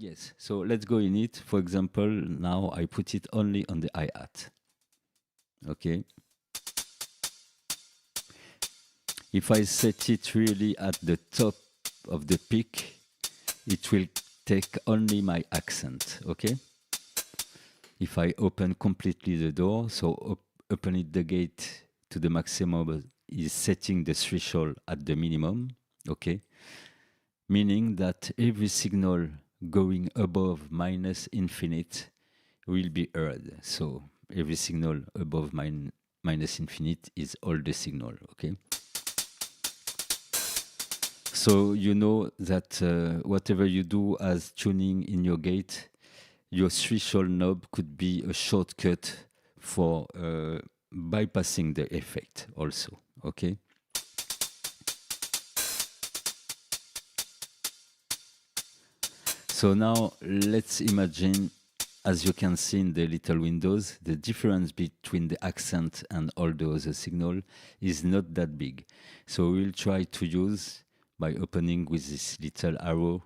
Yes, so let's go in it. For example, now I put it only on the hi-hat. Okay. If I set it really at the top of the pick, it will take only my accent. Okay. If I open completely the door, so opening the gate to the maximum is setting the threshold at the minimum. Okay. Meaning that every signal going above minus infinite will be heard. So every signal above minus infinite is all the signal, okay? So you know that whatever you do as tuning in your gate, your threshold knob could be a shortcut for bypassing the effect also, okay? So now let's imagine, as you can see in the little windows, the difference between the accent and all the other signal is not that big. So we'll try to use, by opening with this little arrow,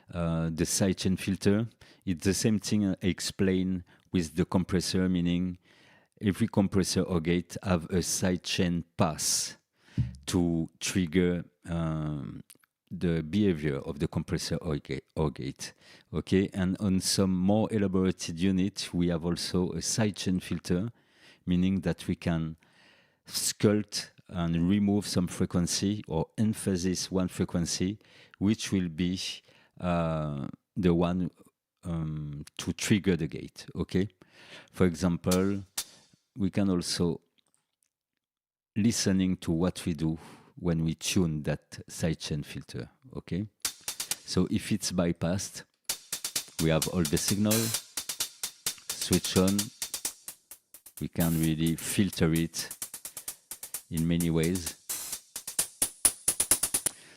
the sidechain filter. It's the same thing I explained with the compressor, meaning every compressor or gate have a sidechain pass to trigger the behavior of the compressor or gate. Okay, and on some more elaborated unit, we have also a sidechain filter, meaning that we can sculpt and remove some frequency or emphasize one frequency, which will be the one to trigger the gate. Okay, for example, we can also listening to what we do when we tune that sidechain filter, okay? So if it's bypassed, we have all the signal, switch on, we can really filter it in many ways.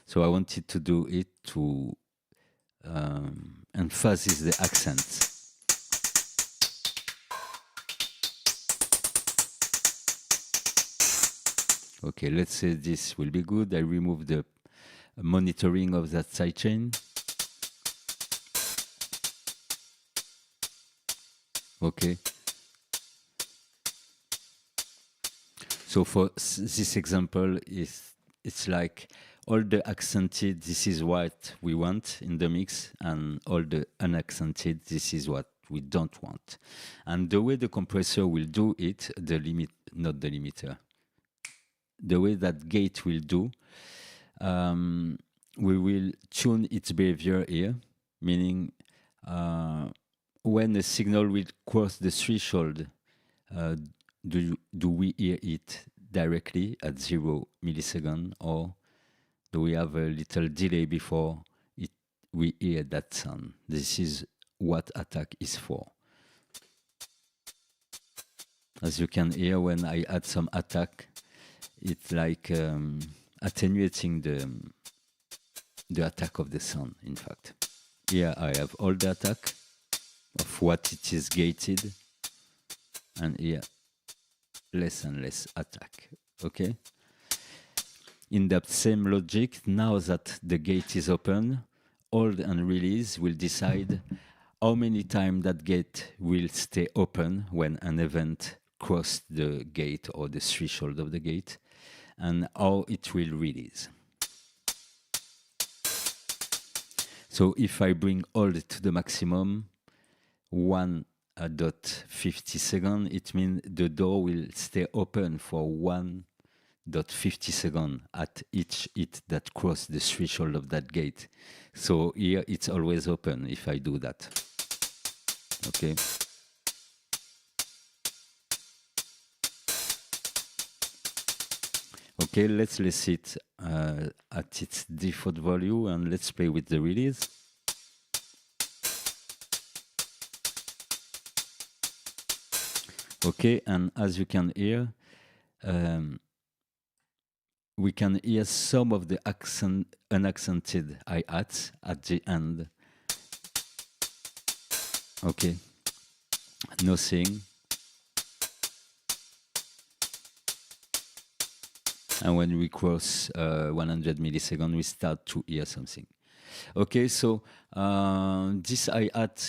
So I wanted to do it to emphasize the accent. Okay, let's say this will be good. I remove the monitoring of that sidechain. Okay. So for this example, it's like all the accented, this is what we want in the mix, and all the unaccented, this is what we don't want. And the way the compressor will do it, not the limiter, the way that gate will do, we will tune its behavior here, meaning when the signal will cross the threshold, do we hear it directly at 0 millisecond, or do we have a little delay before we hear that sound? This is what attack is for. As you can hear, when I add some attack, it's like attenuating the attack of the sound, in fact. Here I have all the attack of what it is gated, and here less and less attack, okay? In that same logic, now that the gate is open, hold and release will decide how many times that gate will stay open when an event crosses the gate or the threshold of the gate, and how it will release. So if I bring hold to the maximum, 1.50 seconds, it means the door will stay open for 1.50 seconds at each hit that crosses the threshold of that gate. So here it's always open if I do that. Okay. Okay, let's list it at its default value, and let's play with the release. Okay, and as you can hear, we can hear some of the unaccented hi-hats at the end. Okay, nothing. And when we cross 100 milliseconds, we start to hear something. Okay, so this I add.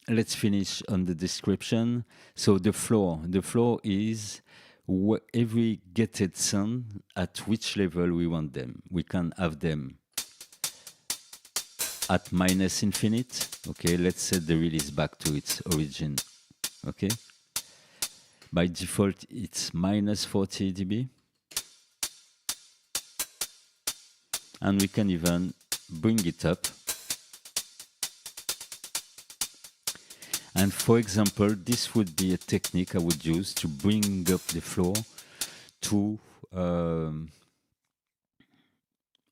Let's finish on the description. So the floor is every gated sound at which level we want them. We can have them at minus infinite. Okay, let's set the release back to its origin. Okay. By default, it's minus 40 dB. And we can even bring it up. And for example, this would be a technique I would use to bring up the floor to,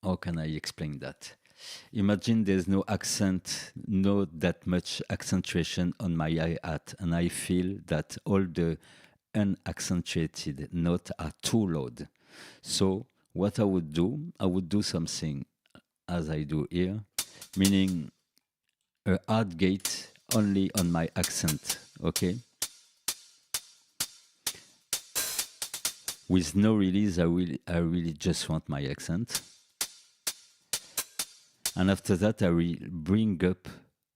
how can I explain that? Imagine there's no accent, not that much accentuation on my hi-hat, and I feel that all the unaccentuated notes are too loud. So what I would do something as I do here, meaning a hard gate only on my accent, okay? With no release, I really just want my accent. And after that, I will bring up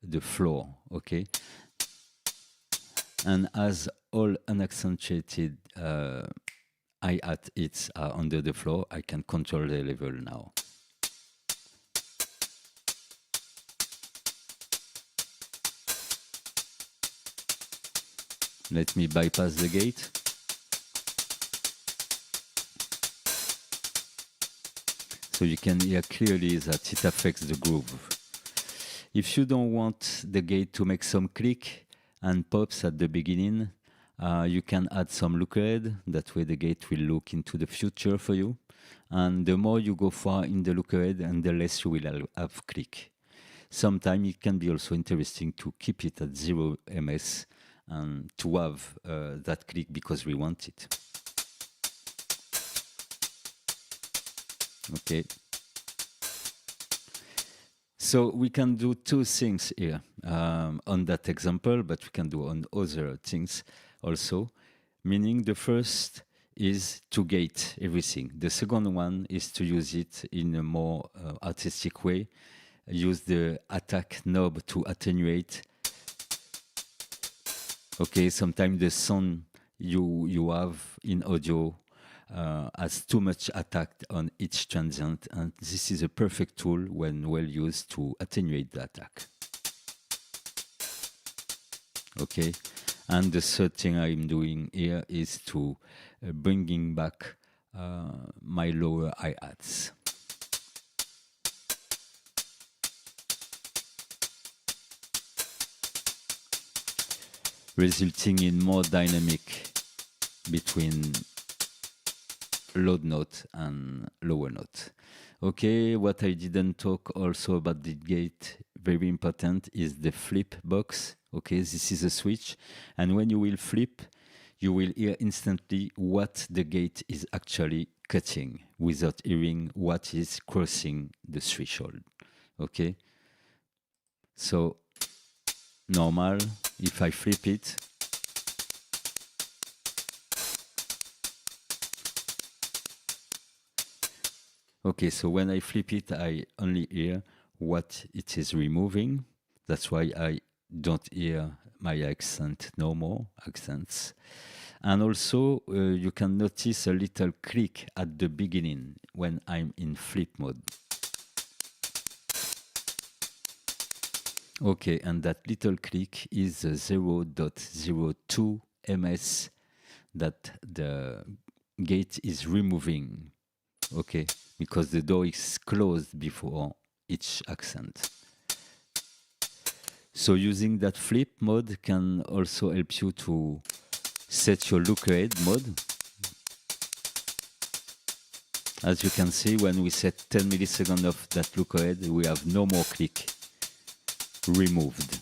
the floor, okay? And as all unaccentuated hi-hat hits are under the floor, I can control the level now. Let me bypass the gate. So you can hear clearly that it affects the groove. If you don't want the gate to make some click and pops at the beginning, you can add some looker head. That way the gate will look into the future for you. And the more you go far in the looker head, and the less you will have click. Sometimes it can be also interesting to keep it at 0 ms and to have that click because we want it. Okay. So we can do two things here on that example, but we can do on other things also. Meaning the first is to gate everything. The second one is to use it in a more artistic way. Use the attack knob to attenuate. Okay, sometimes the sound you have in audio has too much attack on each transient, and this is a perfect tool when well used to attenuate the attack. Okay, and the third thing I'm doing here is to bringing back my lower hi-hats. Resulting in more dynamic between loud note and lower note. Okay, what I didn't talk also about the gate, very important, is the flip box. Okay, this is a switch, and when you will flip, you will hear instantly what the gate is actually cutting without hearing what is crossing the threshold. Okay, so normal, if I flip it, okay, so when I flip it, I only hear what it is removing. That's why I don't hear my accent no more, accents. And also, you can notice a little click at the beginning when I'm in flip mode. Okay, and that little click is 0.02 ms that the gate is removing. Okay, because the door is closed before each accent. So using that flip mode can also help you to set your looker head mode. As you can see, when we set 10 milliseconds of that looker head, we have no more click removed.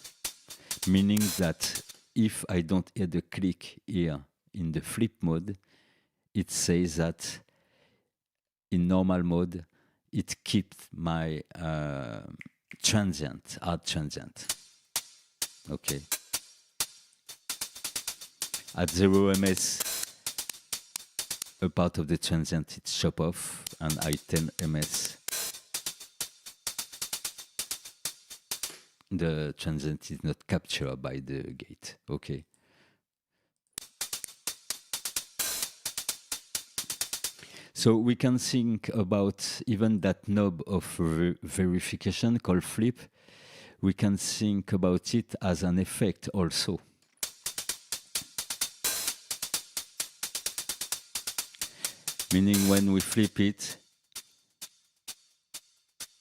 Meaning that if I don't hear the click here in the flip mode, it says that in normal mode, it keeps my transient, hard transient. Okay. At 0 ms, a part of the transient is chopped off, and at 10 ms, the transient is not captured by the gate. Okay. So we can think about even that knob of verification called flip. We can think about it as an effect also. Meaning when we flip it,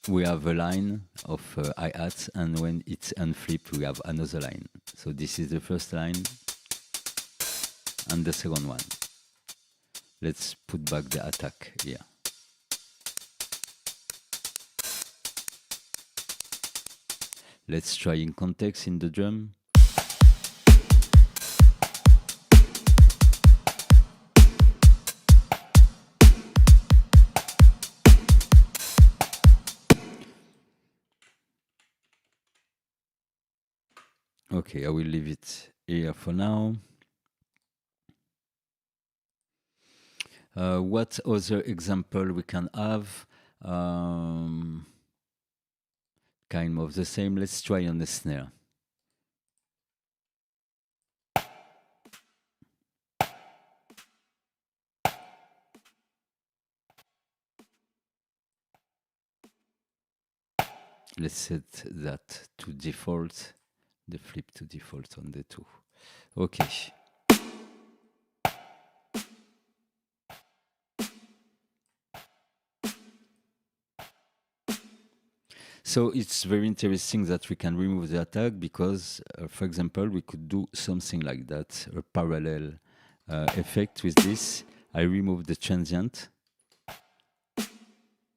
we have a line of hi-hats, and when it's unflipped, we have another line. So this is the first line and the second one. Let's put back the attack here. Let's try in context in the drum. Okay, I will leave it here for now. What other example we can have? Kind of the same. Let's try on the snare. Let's set that to default, the flip to default on the 2. Okay. So it's very interesting that we can remove the attack because, for example, we could do something like that, a parallel effect with this. I remove the transient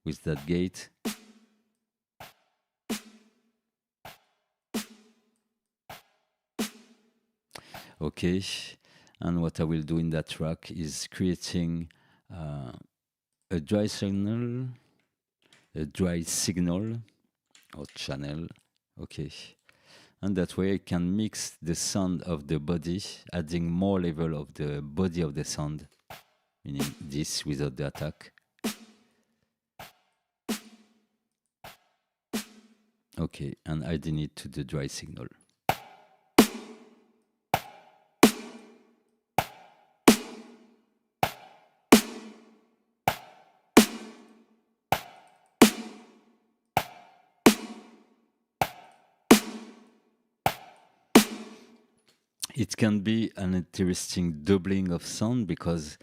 with that gate. Okay, and what I will do in that track is creating a dry signal or channel. Okay, and that way I can mix the sound of the body, adding more level of the body of the sound, meaning this without the attack. Okay, and adding it to the dry signal. It can be an interesting doubling of sound because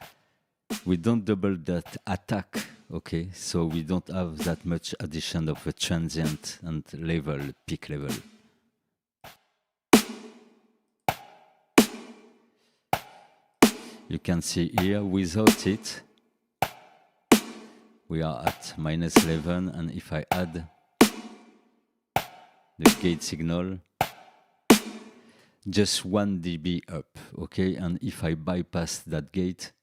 we don't double that attack, okay? So we don't have that much addition of a transient and level, peak level. You can see here, without it, we are at -11, and if I add the gate signal, just 1 dB up, okay? And if I bypass that gate,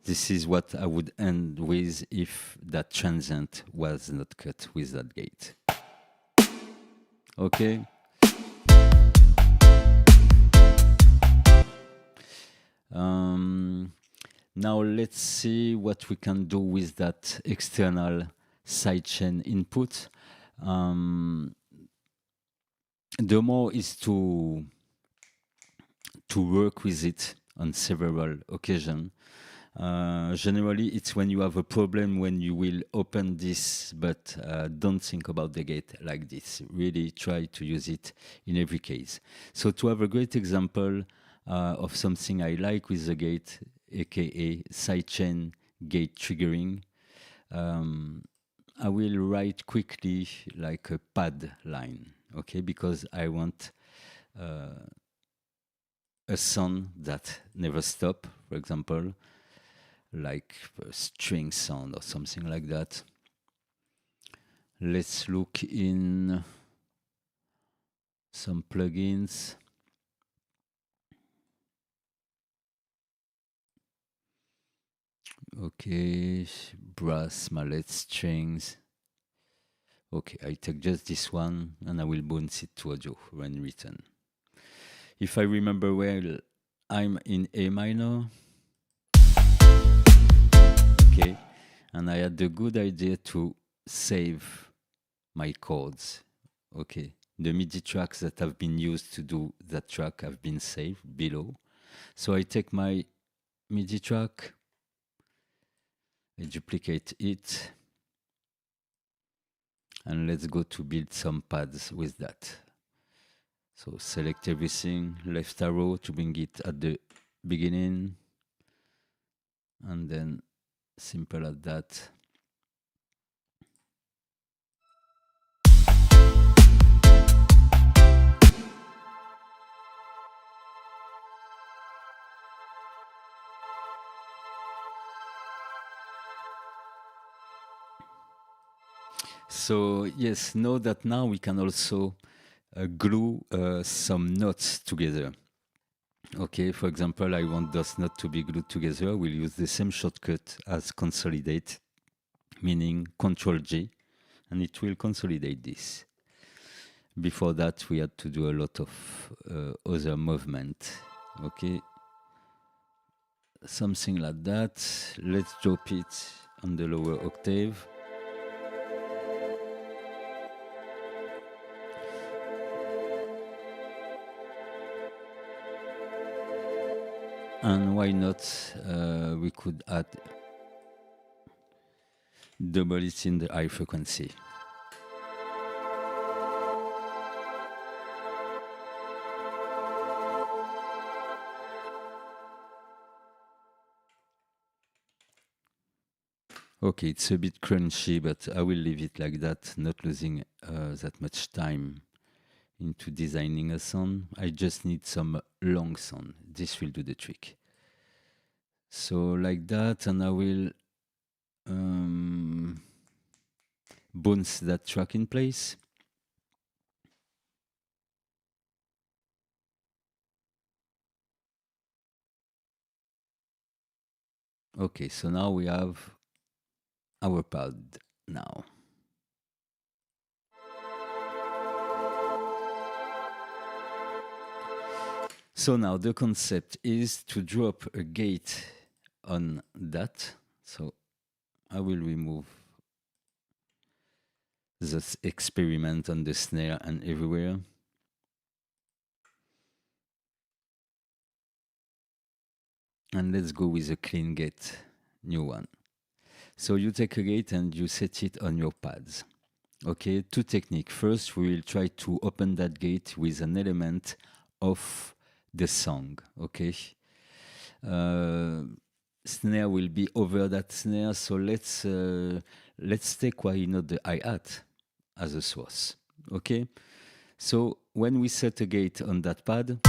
this is what I would end with if that transient was not cut with that gate. Okay? Now let's see what we can do with that external sidechain input. The more is to work with it on several occasions. Generally, it's when you have a problem when you will open this, but don't think about the gate like this. Really try to use it in every case. So to have a great example of something I like with the gate, aka sidechain gate triggering, I will write quickly like a pad line, okay? Because I want a sound that never stop, for example, like a string sound or something like that. Let's look in some plugins. Okay, brass, mallet, strings. Okay, I take just this one and I will bounce it to audio when written. If I remember well, I'm in A minor. and I had the good idea to save my chords. Okay, the MIDI tracks that have been used to do that track have been saved below. So I take my MIDI track, I duplicate it, and let's go to build some pads with that. So select everything, left arrow to bring it at the beginning, and then simple as that. So yes, know that now we can also glue some notes together. Okay, for example, I want those notes to be glued together. We'll use the same shortcut as consolidate, meaning Control G, and it will consolidate this. Before that, we had to do a lot of other movement. Okay, something like that. Let's drop it on the lower octave. And why not, we could add double it in the high frequency. Okay, it's a bit crunchy, but I will leave it like that, not losing that much time into designing a sound. I just need some long sound. This will do the trick. So like that, and I will bounce that track in place. Okay, so now we have our pad now. So now the concept is to drop a gate on that. So I will remove this experiment on the snare and everywhere. And let's go with a clean gate, new one. So you take a gate and you set it on your pads. Okay, two techniques. First, we will try to open that gate with an element of the song. Okay, snare will be over that snare. So let's take, why not, the hi-hat as a source. Okay, so when we set a gate on that pad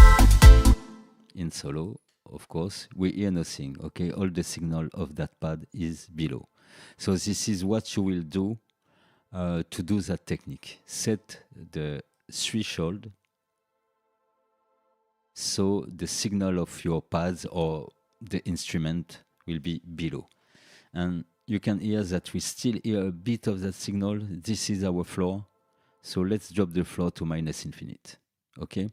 in solo, of course, we hear nothing. Okay, all the signal of that pad is below. So this is what you will do to do that technique. Set the threshold so the signal of your pads or the instrument will be below. And you can hear that we still hear a bit of that signal. This is our floor. So let's drop the floor to minus infinite. Okay?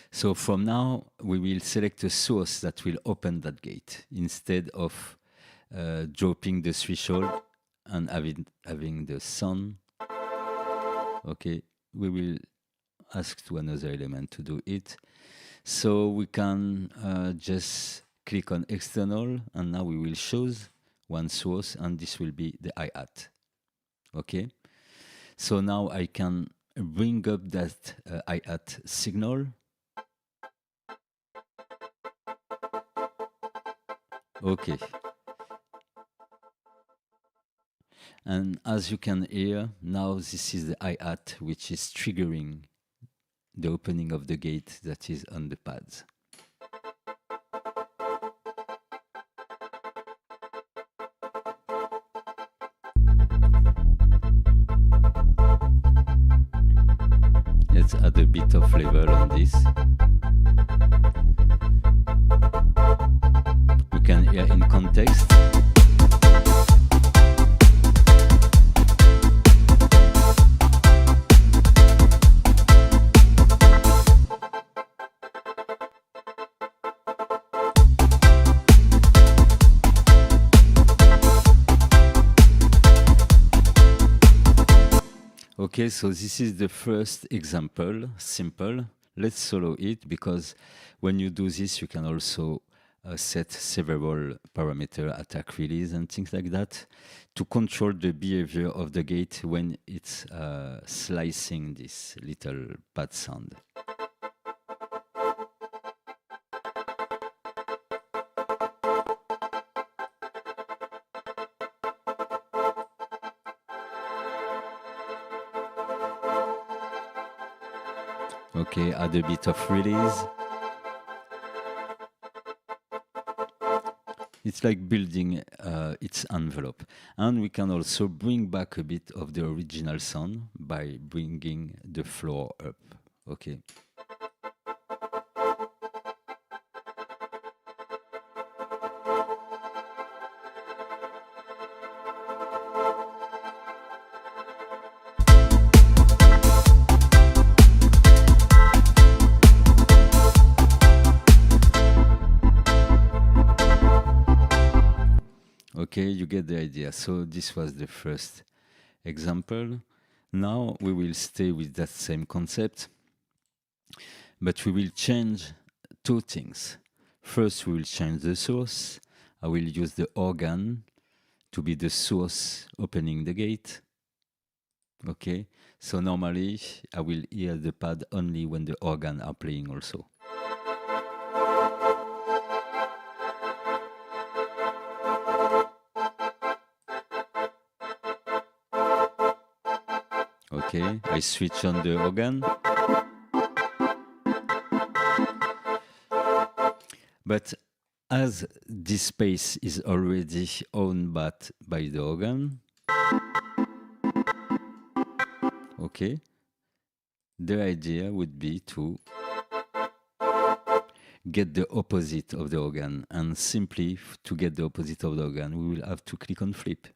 So from now, we will select a source that will open that gate instead of dropping the threshold and having the sound. Okay, we will ask to another element to do it. So we can just click on external, and now we will choose one source, and this will be the hi-hat. Okay, so now I can bring up that hi-hat signal. Okay. And as you can hear, now this is the hi-hat which is triggering the opening of the gate that is on the pads. Let's add a bit of flavor on this. We can hear in context. Okay, so this is the first example, simple. Let's follow it, because when you do this, you can also set several parameter, attack release, and things like that to control the behavior of the gate when it's slicing this little pad sound. Okay, add a bit of release. It's like building its envelope. And we can also bring back a bit of the original sound by bringing the floor up. Okay. Okay, you get the idea. So this was the first example. Now we will stay with that same concept, but we will change two things. First, we will change the source. I will use the organ to be the source opening the gate. Okay, so normally I will hear the pad only when the organ are playing also. Okay, I switch on the organ. But as this space is already owned by the organ, okay, the idea would be to get the opposite of the organ. And simply to get the opposite of the organ, we will have to click on flip.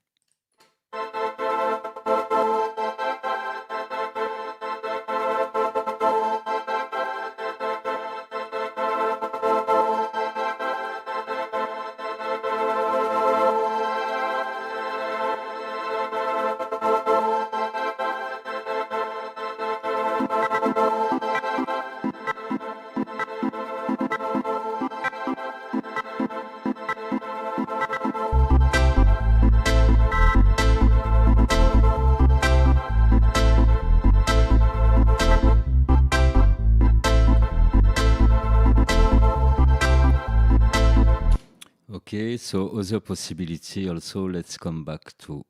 Okay, so other possibility also, let's come back to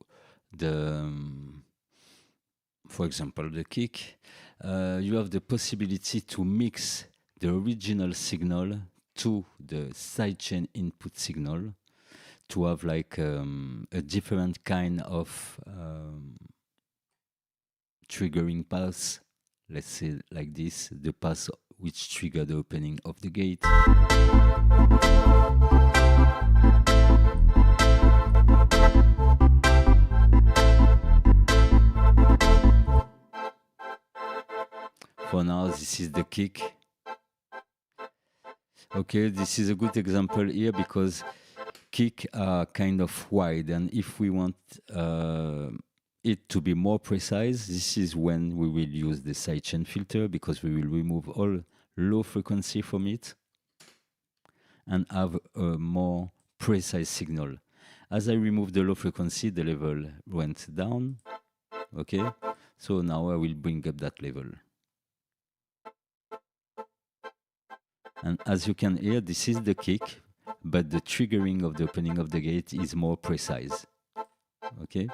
the, for example, the kick. You have the possibility to mix the original signal to the sidechain input signal to have like a different kind of triggering path. Let's say like this, the path which trigger the opening of the gate. For now, this is the kick. Okay, this is a good example here because kick are kind of wide, and if we want it to be more precise, this is when we will use the sidechain filter, because we will remove all low frequency from it and have a more precise signal. As I remove the low frequency, the level went down. Okay, so now I will bring up that level. And as you can hear, this is the kick, but the triggering of the opening of the gate is more precise. Okay?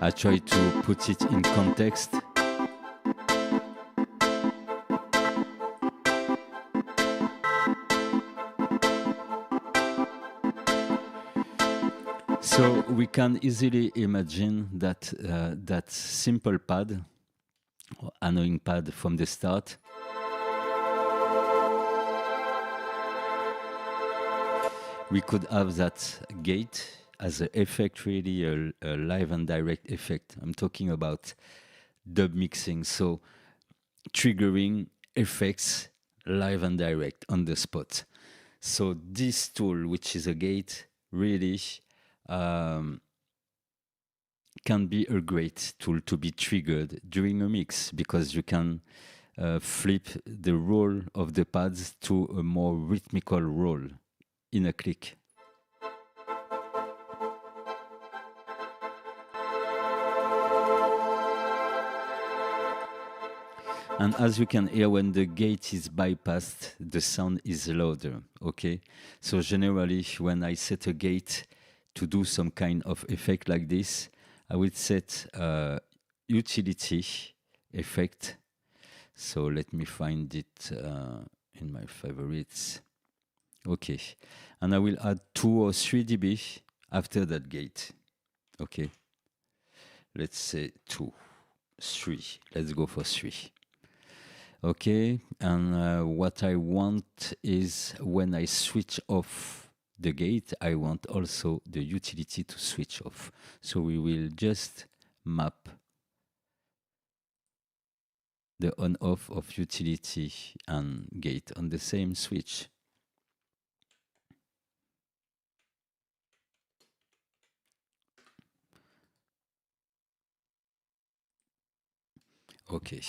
I try to put it in context. So we can easily imagine that that simple pad, or annoying pad from the start, we could have that gate as an effect, really a live and direct effect. I'm talking about dub mixing, so triggering effects live and direct on the spot. So this tool, which is a gate, really um, can be a great tool to be triggered during a mix, because you can flip the roll of the pads to a more rhythmical roll in a click. And as you can hear, when the gate is bypassed, the sound is louder, okay? So generally, when I set a gate to do some kind of effect like this, I would set utility effect. So let me find it in my favorites. Okay. And I will add 2 or 3 dB after that gate. Okay. Let's say 2, 3. Let's go for 3. Okay, and what I want is when I switch off the gate, I want also the utility to switch off. So we will just map the on-off of utility and gate on the same switch. Okay.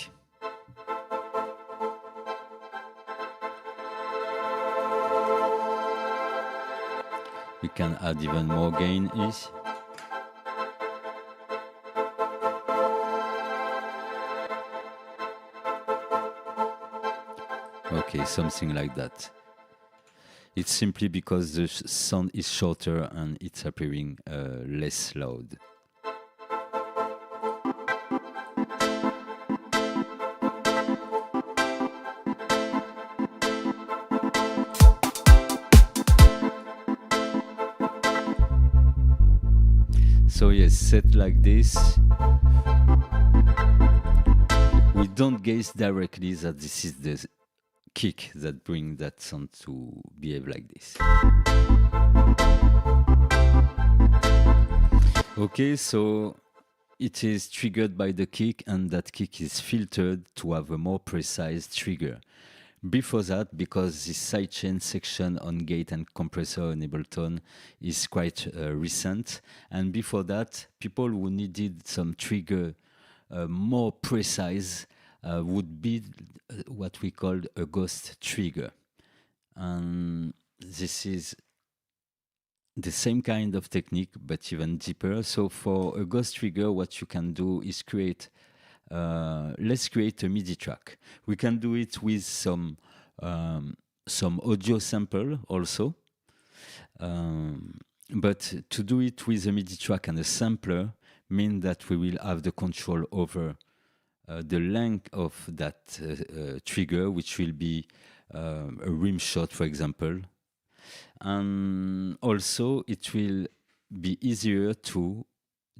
We can add even more gain-ish. Okay, something like that. It's simply because the sound is shorter and it's appearing less loud. So yes, set like this. We don't gaze directly that this is the kick that brings that sound to behave like this. Okay, so it is triggered by the kick, and that kick is filtered to have a more precise trigger. Before that, because this sidechain section on gate and compressor in Ableton is quite recent, and before that, people who needed some trigger more precise would be what we call a ghost trigger. And this is the same kind of technique, but even deeper. So for a ghost trigger, what you can do is create let's create a MIDI track. We can do it with some audio sample also. But to do it with a MIDI track and a sampler means that we will have the control over the length of that trigger, which will be a rim shot, for example. And also it will be easier to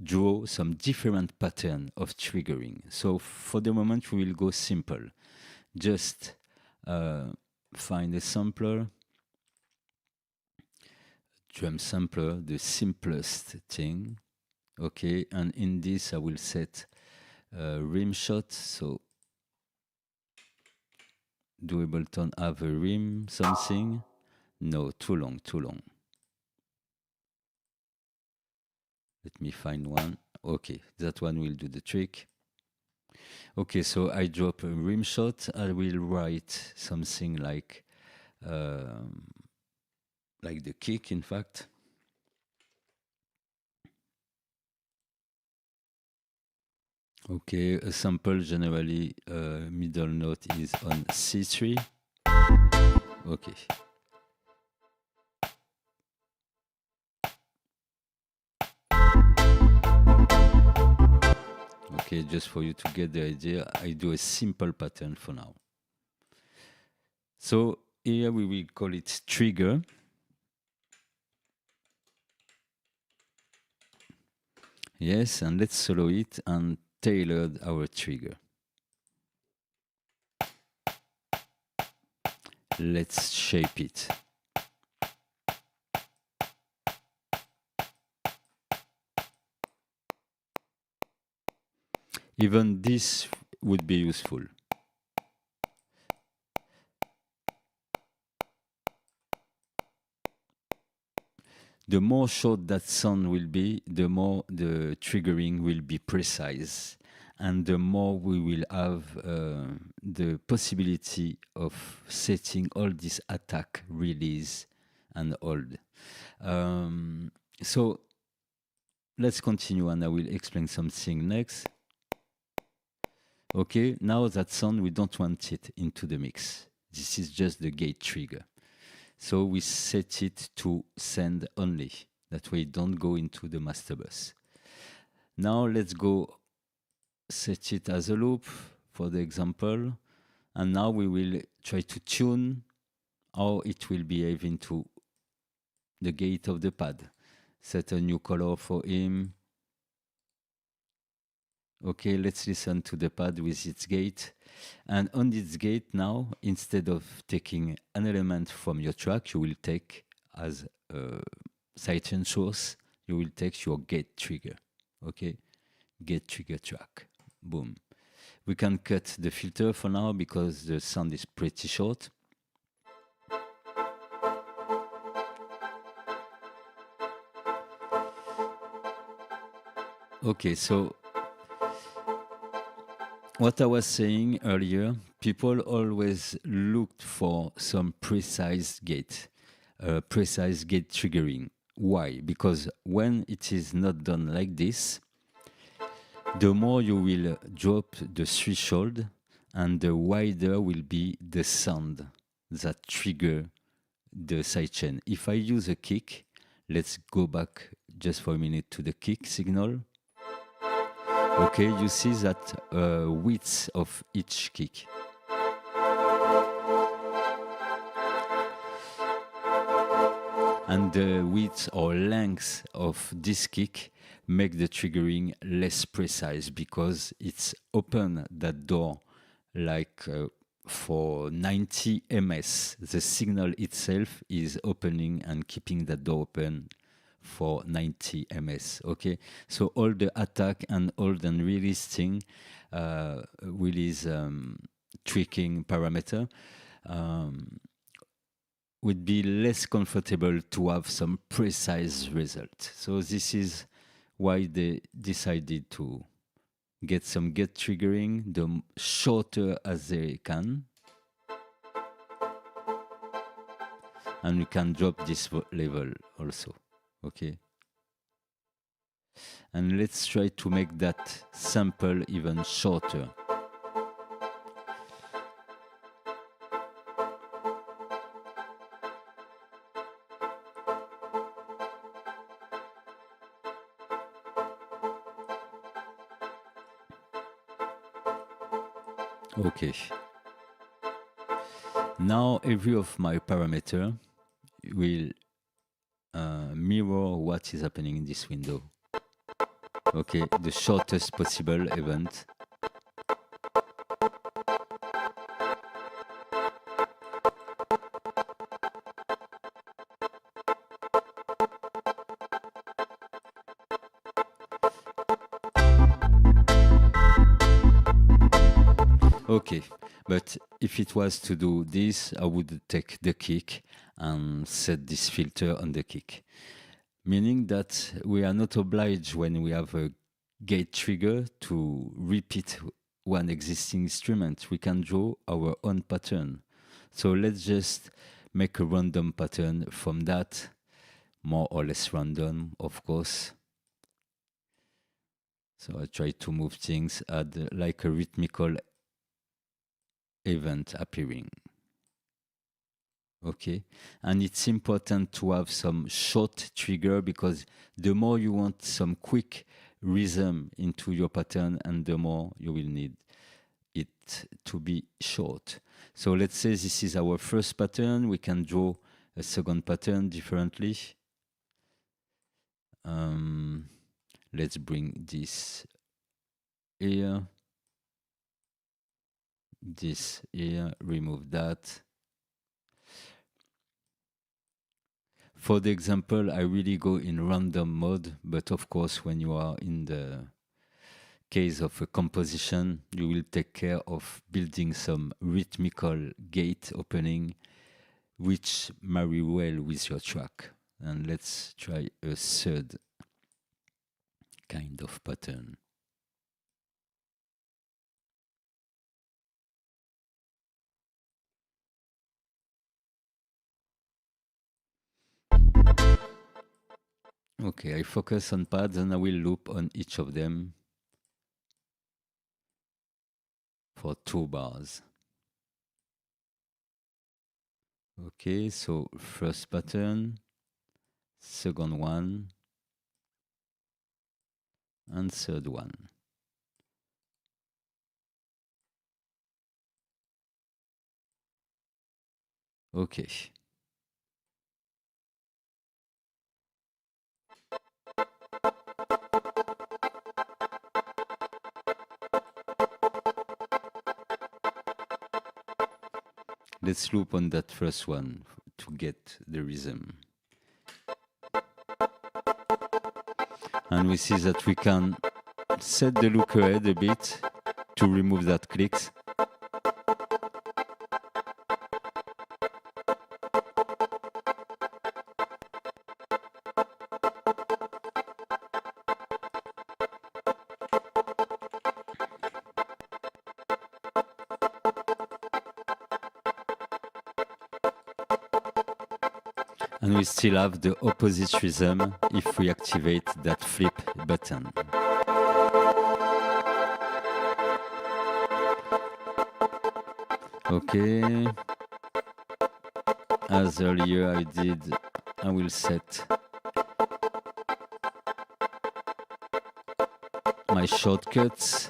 draw some different pattern of triggering. So for the moment, we will go simple. Just find a sampler, drum sampler, the simplest thing. Okay, and in this I will set rim shot. So do Ableton have a rim something? No, too long, too long. Let me find one. Okay, that one will do the trick. Okay, so I drop a rim shot. I will write something like the kick, in fact. Okay, a sample generally middle note is on C3. Okay. Okay, just for you to get the idea, I do a simple pattern for now. So here we will call it trigger. Yes, and let's solo it and tailor our trigger. Let's shape it. Even this would be useful. The more short that sound will be, the more the triggering will be precise, and the more we will have the possibility of setting all this attack, release, and hold. So let's continue, and I will explain something next. Okay, now that sound, we don't want it into the mix. This is just the gate trigger. So we set it to send only. That way it don't go into the master bus. Now let's go set it as a loop for the example. And now we will try to tune how it will behave into the gate of the pad. Set a new color for him. Okay, let's listen to the pad with its gate. And on this gate now, instead of taking an element from your track, you will take as a sidechain source, you will take your gate trigger. Okay, gate trigger track. Boom. We can cut the filter for now because the sound is pretty short. Okay, so what I was saying earlier, people always looked for some precise gate triggering. Why? Because when it is not done like this, the more you will drop the threshold and the wider will be the sound that trigger the sidechain. If I use a kick, let's go back just for a minute to the kick signal. Okay, you see that width of each kick. And the width or length of this kick make the triggering less precise because it's open that door like for 90 ms. The signal itself is opening and keeping that door open for 90 ms. Okay, so all the attack and hold and release thing, release tweaking parameter would be less comfortable to have some precise result. So this is why they decided to get some gate triggering, the shorter as they can. And we can drop this level also. Okay. And let's try to make that sample even shorter. Okay. Now every of my parameter will mirror what is happening in this window. Okay, the shortest possible event. Okay, but if it was to do this, I would take the kick and set this filter on the kick. Meaning that we are not obliged when we have a gate trigger to repeat one existing instrument. We can draw our own pattern. So let's just make a random pattern from that, more or less random, of course. So I try to move things, add like a rhythmical event appearing. Okay, and it's important to have some short trigger because the more you want some quick rhythm into your pattern and the more you will need it to be short. So let's say this is our first pattern. We can draw a second pattern differently. Let's bring this here, this here, remove that. For the example, I really go in random mode, but of course, when you are in the case of a composition, you will take care of building some rhythmical gate opening which marry well with your track. And let's try a third kind of pattern. Okay, I focus on pads and I will loop on each of them for 2 bars. Okay, so first pattern, second one, and third one. Okay. Let's loop on that first one to get the rhythm. And we see that we can set the look ahead a bit to remove that clicks. And we still have the opposite rhythm if we activate that flip button. Okay. As earlier I did, I will set my shortcuts.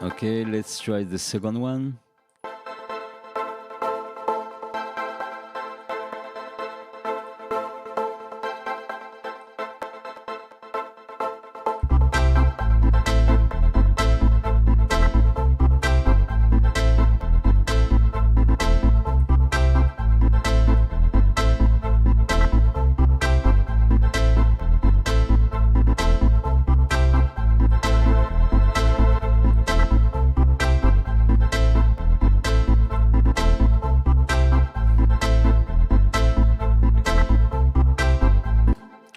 Okay, let's try the second one.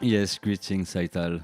Yes, greetings, Saital.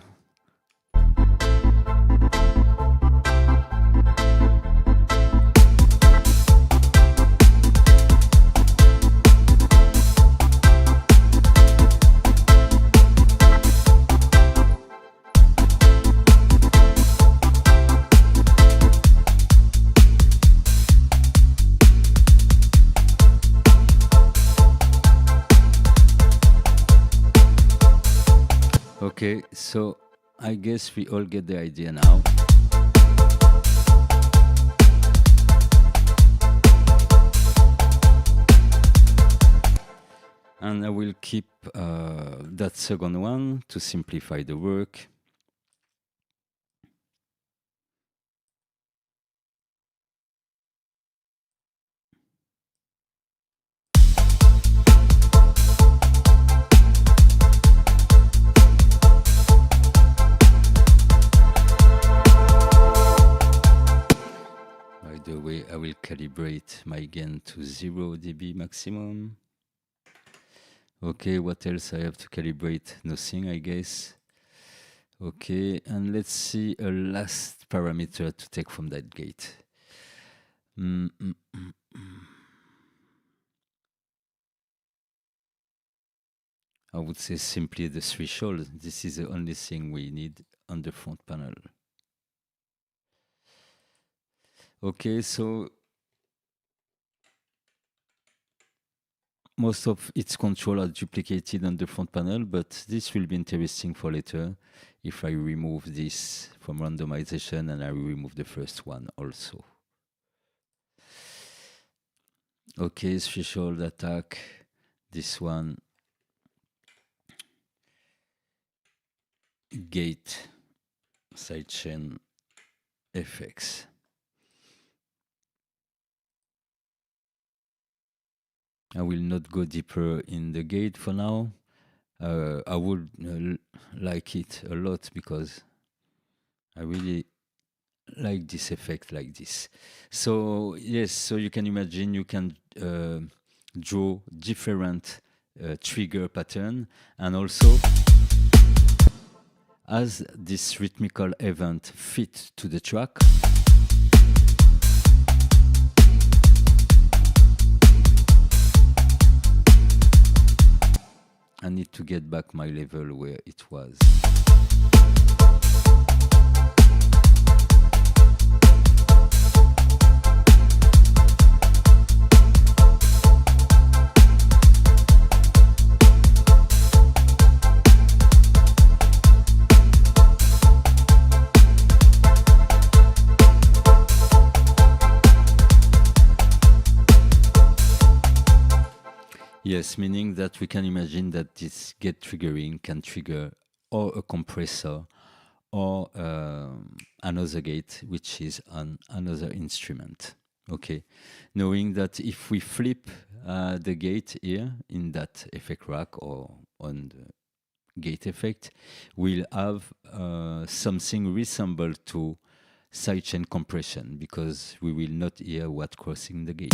Okay, so I guess we all get the idea now. And I will keep that second one to simplify the work. By the way, I will calibrate my gain to 0 dB maximum. Okay, what else I have to calibrate? Nothing, I guess. Okay, and let's see a last parameter to take from that gate. I would say simply the threshold. This is the only thing we need on the front panel. Okay, so most of its control are duplicated on the front panel, but this will be interesting for later if I remove this from randomization and I remove the first one also. Okay, threshold attack, this one, gate sidechain effects. I will not go deeper in the gate for now. I would like it a lot because I really like this effect like this. So yes, so you can imagine you can draw different trigger pattern, and also as this rhythmical event fit to the track, I need to get back my level where it was. Yes, meaning that we can imagine that this gate triggering can trigger or a compressor or another gate, which is on another instrument. Okay, knowing that if we flip the gate here in that effect rack or on the gate effect, we'll have something resemble to sidechain compression, because we will not hear what crossing the gate.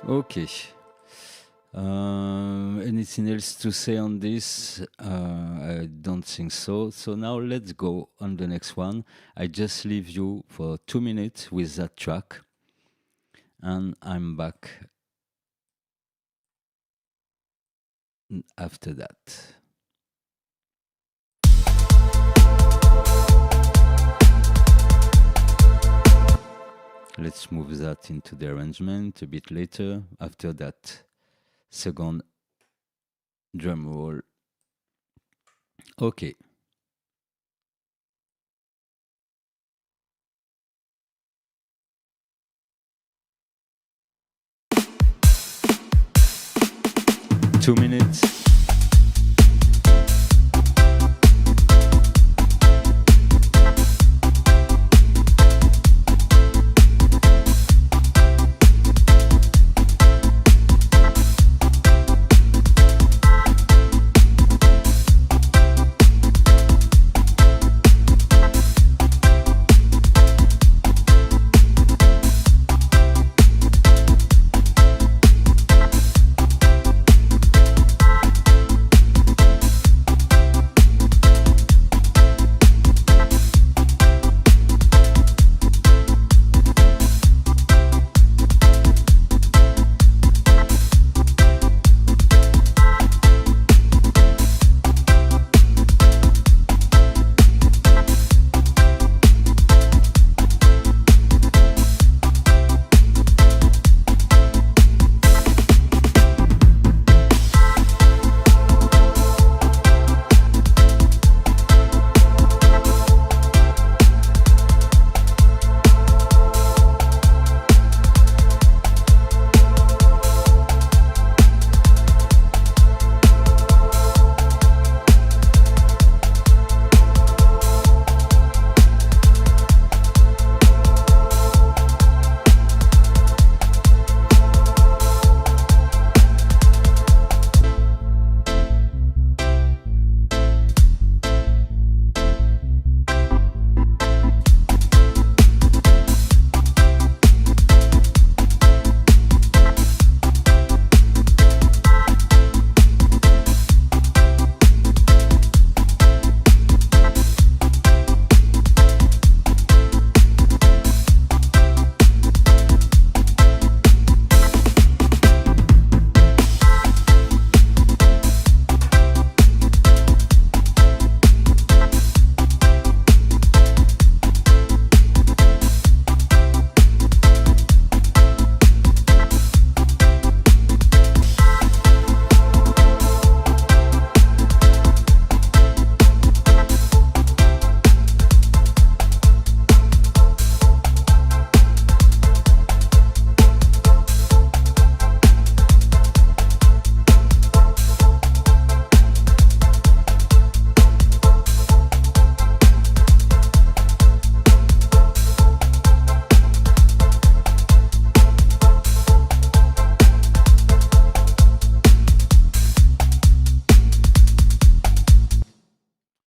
Okay. Anything else to say on this? I don't think so. So now let's go on the next one. I just leave you for 2 minutes with that track, and I'm back after that. Let's move that into the arrangement a bit later. After that, second drum roll. Okay. Two minutes.